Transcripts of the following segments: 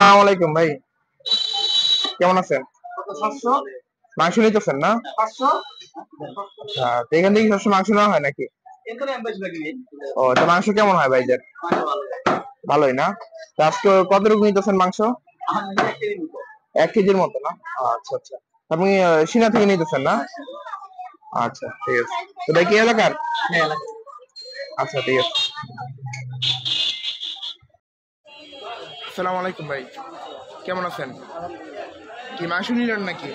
আসসালামু আলাইকুম ভাই, কেমন আছেন? মাংস নিতেছেন না? আচ্ছা, তো এখান থেকে সবসময় মাংস নেওয়া হয় নাকি? ও, তো মাংস কেমন হয় ভাইদের? ভালোই না? তো আজকে কতটুকু নিতেছেন মাংস? 1 কেজির মতো না? আচ্ছা আচ্ছা, আপনি সিনা থেকে নিতেছেন না? আচ্ছা ঠিক আছে। তো ভাই কি এলাকার? আচ্ছা ঠিক আছে। আসসালামু আলাইকুম ভাই, কেমন আছেন? কি মাংস নিলেন নাকি?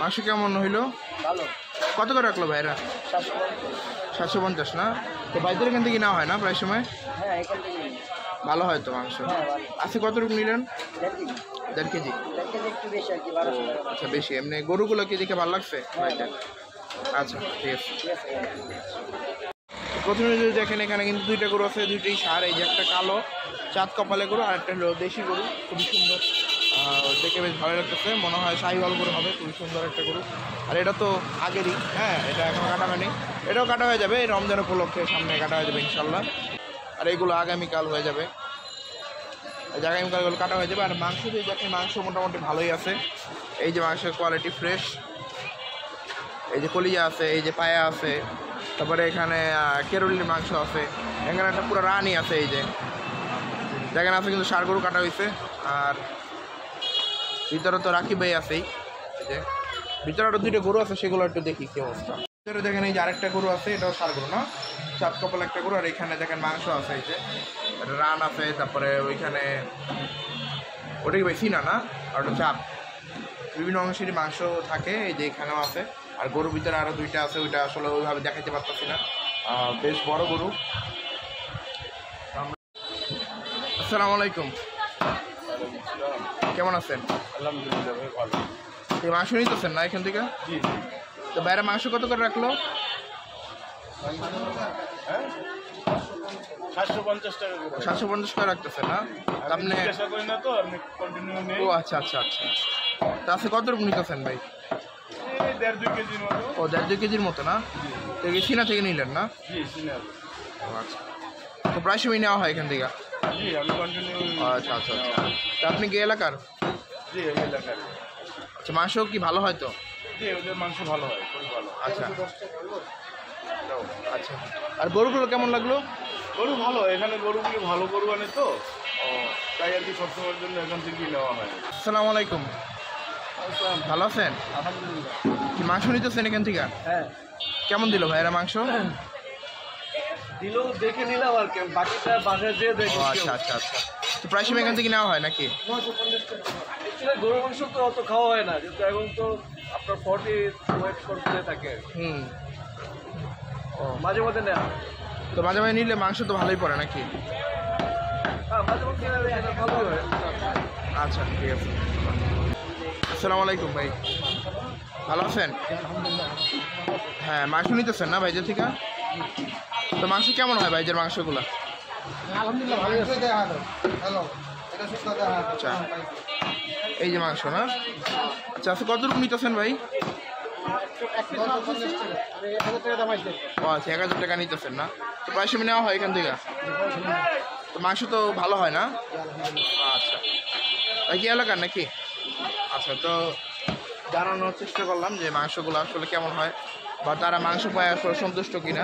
মাংস কেমন হইলো? কত করে রাখলো ভাইরা? 750 না? তো ভাইদের এখান থেকে নেওয়া হয় না প্রায় সময়? ভালো হয় তো মাংস। আজকে কতটুকু নিলেন? 1.5 কেজি। আচ্ছা, বেশি। এমনি গরুগুলো কি দেখে ভালো লাগছে ভাইটা? আচ্ছা ঠিক আছে। প্রথমে যদি দেখেন, এখানে কিন্তু 2টা গরু আছে, 2টোই ষাঁড়। এই যে একটা কালো চাঁদ কপালে গরু, আর একটা হলো দেশি গরু, খুবই সুন্দর, দেখে বেশ ভালো লাগতেছে। মনে হয় শাহিওয়াল গরু হবে, খুবই সুন্দর একটা গরু। আর এটা তো আগেরই, হ্যাঁ, এটা এখনো কাটা হয়নি। এটাও কাটা হয়ে যাবে রমজান উপলক্ষে, সামনে কাটা হয়ে যাবে ইনশাল্লাহ। আর এইগুলো আগামীকাল হয়ে যাবে, আগামীকালগুলো কাটা হয়ে যাবে। আর মাংস যদি দেখেন, মাংস মোটামুটি ভালোই আছে। এই যে মাংসের কোয়ালিটি ফ্রেশ, এই যে কলিজা আছে, এই যে পায়া আছে, তারপরে এখানে কেরুলির মাংস আছে, এখানে একটা পুরো রানি আছে। এই যে দেখেন আছে, কিন্তু ষাঁড় গরু কাটা হয়েছে। আর ভিতরে তো রাকিব ভাই আছেই। এই যে ভিতরে আরো 2টা গরু আছে, সেগুলো একটু দেখি কি অবস্থা। ভিতরে দেখেন এই যে আরেকটা গরু আছে, এটাও ষাঁড় গরু না, চাঁদ কপাল একটা গরু। আর এখানে দেখেন মাংস আছে, এই যে রান আছে, তারপরে ওইখানে ওটা কি ভাই সিনা না, আর ওটা চাপ, বিভিন্ন অংশেরই মাংস থাকে। এই যে এখানেও আছে। আর গরুর ভিতরে আরো 2টা আছে, ওইটা আসলে ওইভাবে দেখাইতে পারতেছি না। বেশ বড় গরু। আসসালামু আলাইকুম, কেমন আছেন? আলহামদুলিল্লাহ ভাই, ভালো। এই মাংস নিতেছেন না এখান থেকে? জি। তো বাইরে মাংস কত করে রাখলো? হ্যাঁ, 750 টাকা করে। 750 করে রাখতেছেন না? তা আপনি জিজ্ঞাসা করি না তো, আপনি কন্টিনিউ নেই। ও আচ্ছা আচ্ছা আচ্ছা। তা আজকে কতটুকু নিতেছেন ভাই? এই 1.5-2 কেজির মতো। ও, 1.5-2 কেজির মতো না? তো এই সিনা থেকে নিলেন না? জি, সিনিয়র। ও আচ্ছা, তো প্রায় সময় নেওয়া হয় এখান থেকে? জি, আমি কন্টিনিউ। আচ্ছা আচ্ছা আচ্ছা। তা আপনি কি এলাকার? জি, আমি এলাকার। আচ্ছা, মাংস কি ভালো হয় তো? জি, ওদের মাংস ভালো হয়, খুবই ভালো। আচ্ছা আচ্ছা। আর গরুগুলো কেমন লাগলো? গরু ভালো, এখানে গরুগুলি ভালো গরু আনে তো, ও তাই আর কি সবসময়ের জন্য এখান থেকেই নেওয়া হয়। আসসালামু আলাইকুম, ভালো আছেন? আলহামদুলিল্লাহ। কি মাংস নিতেছেন এখান থেকে? হ্যাঁ, কেমন দিল ভাইরা মাংস? দিলেও দেখে নিলাম আর কি, বাকিটা বাজার দিয়ে ও দেখি। আচ্ছা আচ্ছা আচ্ছা। তো প্রায় সময় এখান থেকে নেওয়া হয় নাকি? গরুর মাংস তো অত খাওয়া হয় না, যেহেতু এখন তো আপনার 40 ওয়েট করতে থাকে, হুম। ও, মাঝে মধ্যে নেওয়া। তো মাঝে মাঝে নিলে মাংস তো ভালোই পড়ে নাকি? হ্যাঁ, মাঝে মধ্যে এটা ভালোই হয়। আচ্ছা ঠিক আছে। আসসালামু আলাইকুম ভাই, ভালো আছেন? হ্যাঁ, মাংস নিতেছেন না ভাইদের থেকে? তো মাংস কেমন হয় ভাইদের মাংসগুলা? আলহামদুলিল্লাহ ভালো আছে। আচ্ছা, এই যে মাংস না? আচ্ছা, আচ্ছা, কতটুকু নিতেছেন ভাই? ও আচ্ছা, 1000 টাকা নিতেছেন না? তো প্রায় সময় নেওয়া হয় এখান থেকে? তো মাংস তো ভালো হয় না? আচ্ছা, ভাই কি এলাকার নাকি? আচ্ছা, তো জানানোর চেষ্টা করলাম যে মাংসগুলো আসলে কেমন হয়, বা তারা মাংস পায় আসলে সন্তুষ্ট কিনা।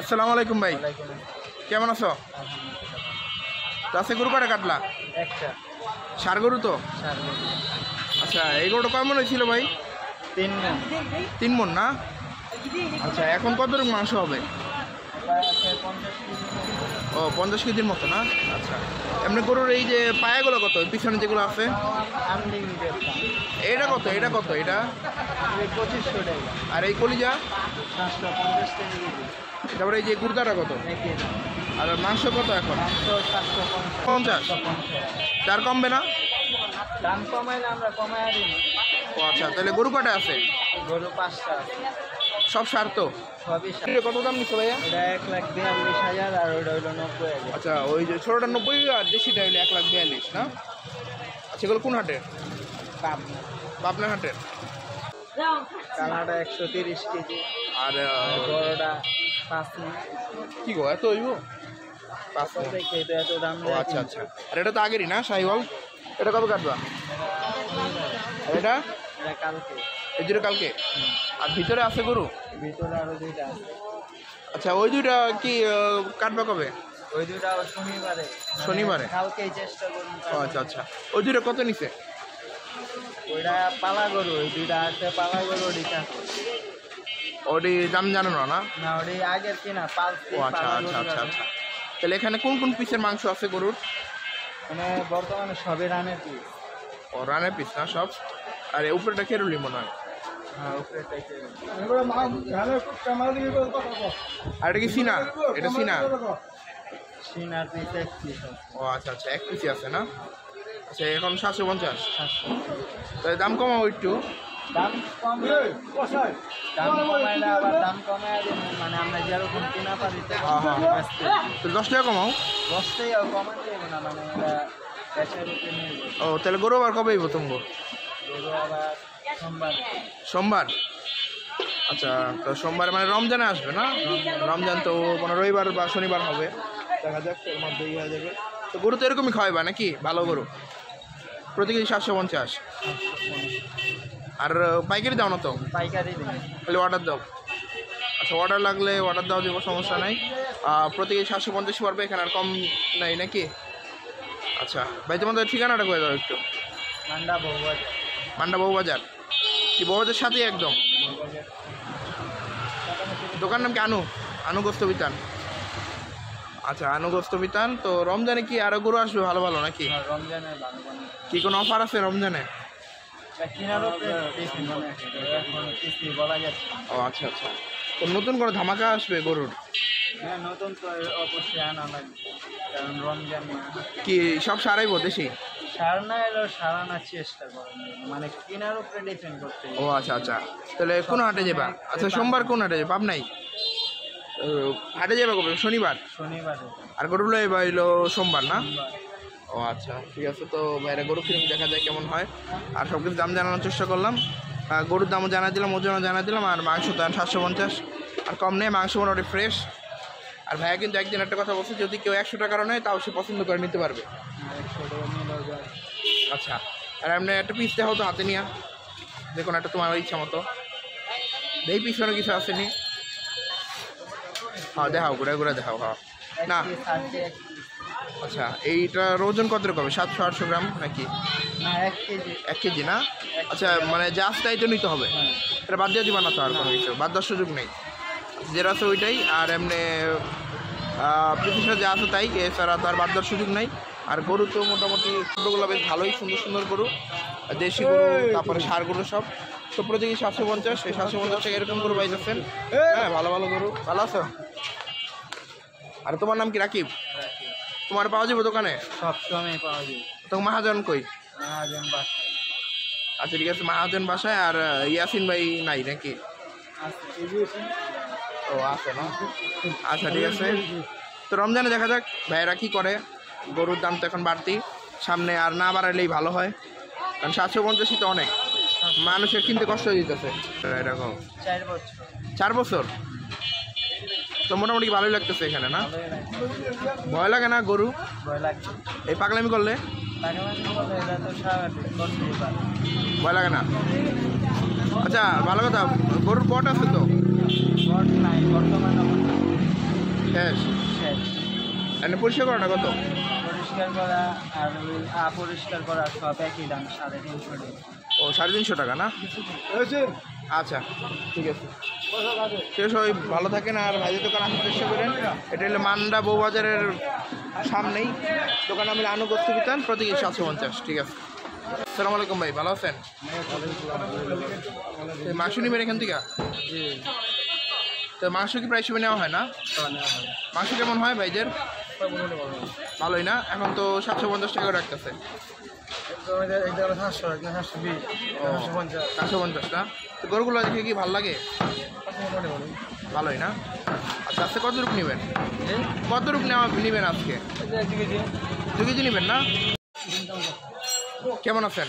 আসসালামু আলাইকুম ভাই, কেমন আছো? তো আজকে গরু কটা কাটলা? একটা ষাঁড় গরু তো? আচ্ছা, এই গরুটা কেমন হয়েছিল ভাই? 3 মণ। 3 মণ না? আচ্ছা, এখন কতটুকু মাংস হবে? ও, 50 কেজির মতো না? আচ্ছা, এমনি গরুর এই যে পায়াগুলো কত, পিছনে যেগুলো আছে? এটা কত, এটা কত, এটা? 2500 টাকা। আর এই কলিজা? 750 টাকা কেজি। তারপরে এই যে গুর্দাটা কত? আর মাংস কত এখন? 50? তার কমবে না? দাম কমাইলে আমরা কমাই দিই। ও আচ্ছা, তাহলে গরু কটা আছে? গরু 5টা। সব সার তো? সবই কত দাম নিচ্ছে ভাইয়া? এটা 1,42,000 আর ওটা হইলো 90,000। আচ্ছা, ওই যে ছোটোটা 90 আর দেশিটা হইলে 1,42,000 না? আচ্ছা, এগুলো কোন হাটে? পাবনা হাটের। কালাটা 130 কেজি আর বড়টা 5 মণ। কি গো, এত হইব? 5 মণ। দেখে তো এত দাম ও আচ্ছা আচ্ছা। আর এটা তো আগেরই না শাহিওয়াল? এটা কবে কাটবা? আর এটা এটা কালকে এই দুটো কালকে। আর ভিতরে আছে গরু? ভিতরে আরো দুইটা আছে। আচ্ছা ওই দুইটা কি কাটবা কবে? ওই দুইটা শনিবারে। শনিবারে? কালকেই চেষ্টা করুন। ও আচ্ছা আচ্ছা। ওই দুইটা কত নিছে? ওইটা পালা গরু, ওই দুইটা আছে পালা গরু। ওইটা ওটি দাম জানো না? না, ওই আগের কিনা ও আচ্ছা আচ্ছা আচ্ছা আচ্ছা। তাহলে এখানে কোন কোন পিসের মাংস আছে গরুর? মানে বর্তমানে সবই রানের পিস। ও রানের পিস না সব? আর উপরেটা কেরুলি মনে হয়। হ্যাঁ উপরেটাই আর এটা কি সিনা? এটা সিনা? সিনার পিস এক পিস আছে। ও আচ্ছা আচ্ছা, এক পিসই আছে না? আচ্ছা এখন 750। তাহলে দাম কমাও একটু। দাম কম, দাম কমায় না, আবার দাম কমায় দিন, মানে আমরা যেরকম কিনা পারি তো 10 টাকা কমাও। 10 টাকা কমান দেবো না, মানে আমরা বেচার উপরে নিয়ে যাবো। ও তাহলে গরু আবার কবে আইব তোমার? গরু আবার সোমবার। সোমবার? আচ্ছা, তো সোমবার মানে রমজানে আসবে না? রমজান তো কোনো রবিবার বা শনিবার হবে, দেখা যাক এর মধ্যে হয়ে যাবে। তো গরু তো এরকমই খাওয়াইবা নাকি? ভালো গরু প্রতি কেজি 750। আর পাইকারি দাও না তো? পাইকারি দিন। খালি অর্ডার দাও? আচ্ছা অর্ডার লাগলে অর্ডার দাও, দেবো, সমস্যা নাই। প্রতি কেজি 750 পড়বে, এখানে আর কম নাই নাকি? আচ্ছা ভাই তোমাদের ঠিকানাটা করে দাও একটু। মান্ডা বহুবাজার। মান্ডা বউবাজার? কি বউবাজার সাথেই একদম? দোকান নাম কি আনু? আনু গোস্ত বিতান? আচ্ছা আনু গোস্ত বিতান। তো রমজানে কি আরো গরু আসবে ভালো ভালো নাকি? রমজানের ভালো ভালো কি কোনো অফার আছে রমজানে? কিনার উপরে এখন কিস্তি বলা যাচ্ছে। ও আচ্ছা আচ্ছা। তো নতুন করে ধামাকা আসবে গরুর? হ্যাঁ নতুন তো অবশ্যই আনা লাগবে, কারণ রমজান কি সব সারাইবো দেশি? সার না এলেও সারানোর চেষ্টা করেন, মানে কিনার উপরে ডিপেন্ড করতে। ও আচ্ছা আচ্ছা। তাহলে কোন হাটে যাবা? আচ্ছা সোমবার কোন হাটে যাবা? পাবনাই হাটে যাবা কবে? শনিবার? শনিবারে। আর গরুগুলো এবার এলো সোমবার না? ও আচ্ছা ঠিক আছে। তো বাইরে গরু কিরকম দেখা যায় কেমন হয়, আর সব কিছু দাম জানানোর চেষ্টা করলাম। গরুর দামও জানা দিলাম, ওজনও জানা দিলাম। আর মাংস দাম 750, আর কম নেই, মাংস মোটামুটি ফ্রেশ। আর ভাইয়া কিন্তু একদিন একটা কথা বলছে, যদি কেউ 100 টাকার নেয় তাও সে পছন্দ করে নিতে পারবে। আচ্ছা আর এমনি একটা পিস দেখাও তো হাতে নিয়ে, দেখুন একটা তোমার ইচ্ছা মতো। এই পিছনে কিছু আসেনি? হ্যাঁ দেখাও, ঘুরে ঘুরে দেখাও। হ্যাঁ না আচ্ছা, এইটার ওজন কত রকম? 700-800 গ্রাম নাকি? না 1 কেজি। 1 কেজি না? আচ্ছা মানে জাস্ট তাই তো নিতে হবে, এটা বাদ দিয়ে দিবা না তো? আর কোনো কিছু বাদ দেওয়ার সুযোগ নেই, যেটা আছে ওইটাই। আর এমনি প্রতিষ্ঠা যা আছে তাই, এছাড়া তো আর বাদ দেওয়ার সুযোগ নেই। আর গরু তো মোটামুটি ছোটোগুলো বেশ ভালোই, সুন্দর সুন্দর গরু, দেশি গরু, তারপরে ষাঁড় গরু সব। তো প্রতি কেজি 750, এই 750 টাকা এরকম গরু পাইতেছেন। হ্যাঁ ভালো ভালো গরু। ভালো আছো? আর তোমার নাম কি? রাকিব? তোমার পাওয়া যাবে দোকানে? সব সময় পাওয়া যায়। তো মাহাজন কই? মহাজন বাসায় আচ্ছা ঠিক আছে, মাহাজন বাসায়। আর ইয়াসিন ভাই নাই নাকি? ও আছে না? আচ্ছা ঠিক আছে। তো রমজানে দেখা যাক ভাইয়েরা কী করে। গরুর দাম তো এখন বাড়তি, সামনে আর না বাড়াইলেই ভালো হয়, কারণ 750 তো অনেক, মানুষের কিনতে কষ্ট হয়ে দিতেছে। এরকম 4 বছর। 4 বছর? তো মোটামুটি ভালোই লাগতেছে এখানে না? ভালোই লাগে। ভয় লাগে না গরু ভয় লাগছে। এই পাগলামি করলে? পাগলামি করলে এটা তো স্বাভাবিক, করতেই পারে। ভয় লাগে না? আচ্ছা ভালো কথা, গরুর পট আছে তো? বট নাই বর্তমানে, শেষ? শেষ। এনে পরিষ্কার করাটা কত? পরিষ্কার করা আর ওই অপরিষ্কার করা সব একই দাম, 350 টাকা। ও 350 টাকা না? আচ্ছা ঠিক আছে, ঠিক আছে। সবাই ভালো থাকেন, আর ভাইদের দোকান আসার চেষ্টা করেন। এটা হলো মান্ডা বউবাজারের সামনেই দোকান, আমি আনু গোস্ত বিতান, প্রতি কেজি 750। ঠিক আছে, আসসালামু আলাইকুম ভাই, ভালো আছেন? মাংস নিবেন এখান থেকে? তো মাংস কি প্রায় সময় নেওয়া হয় না? মাংস কেমন হয় ভাইদের? ভালোই না? এখন তো 750 টাকা রাখতেছে। 750 না? তো গরুগুলো দেখে কি ভালো লাগে? ভালোই না? আচ্ছা আজকে কত রূপ নেবেন? কত রূপ নেবেন আজকে? 2 কেজি নেবেন না? কেমন আছেন?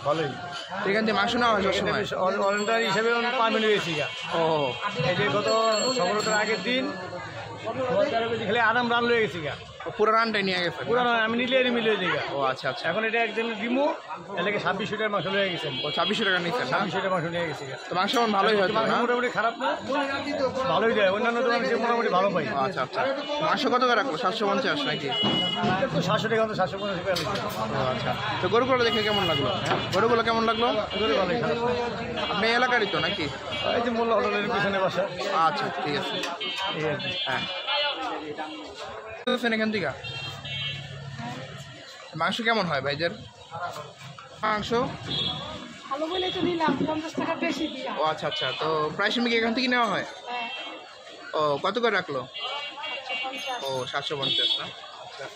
ভালোই। এখান থেকে মাংস নেওয়া হয় সবসময়? অরেন্টার হিসেবে পারমিট হয়েছি। ও এই যে গত সফলতার আগের দিন খালি আরাম রান লয়ে গেছি গা পুরো রানটাই নিয়ে গেছে পুরো আমি নিলে মিলে যাই গা। ও আচ্ছা আচ্ছা। এখন এটা একদিন দিমু এলাকে 2600 টাকার মাংস লয়ে গেছেন। ও 2600 টাকা নিচ্ছেন না? 2600 টাকার মাংস নিয়ে গেছি গা। তো মাংস এখন ভালোই হয়তো মাংস না? মোটামুটি খারাপ না, ভালোই দেয়। অন্যান্য দোকান থেকে মোটামুটি ভালো পাই। ও আচ্ছা আচ্ছা। মাংস কত করে রাখলো? 750 নাকি? তো 700 টাকা, 750 টাকা লাগছে। ও আচ্ছা। তো গরুগুলো দেখে কেমন লাগলো? গরুগুলো কেমন লাগলো? এগুলো ভালোই খারাপ না। আপনি এলাকারই তো নাকি? এই যে মোল্লা হোটেলের পিছনে বাসা। আচ্ছা ঠিক আছে। এই আর কি। হ্যাঁ এখান থেকে মাংস কেমন হয় ভাইদের? মাংস ভালো বলে তো নিলাম 50 টাকা বেশি দিয়া। ও আচ্ছা আচ্ছা। তো প্রায় সময় কি এখান থেকে নেওয়া হয়? হ্যাঁ ও কত করে রাখলো? 750। ও 750 না? আচ্ছা।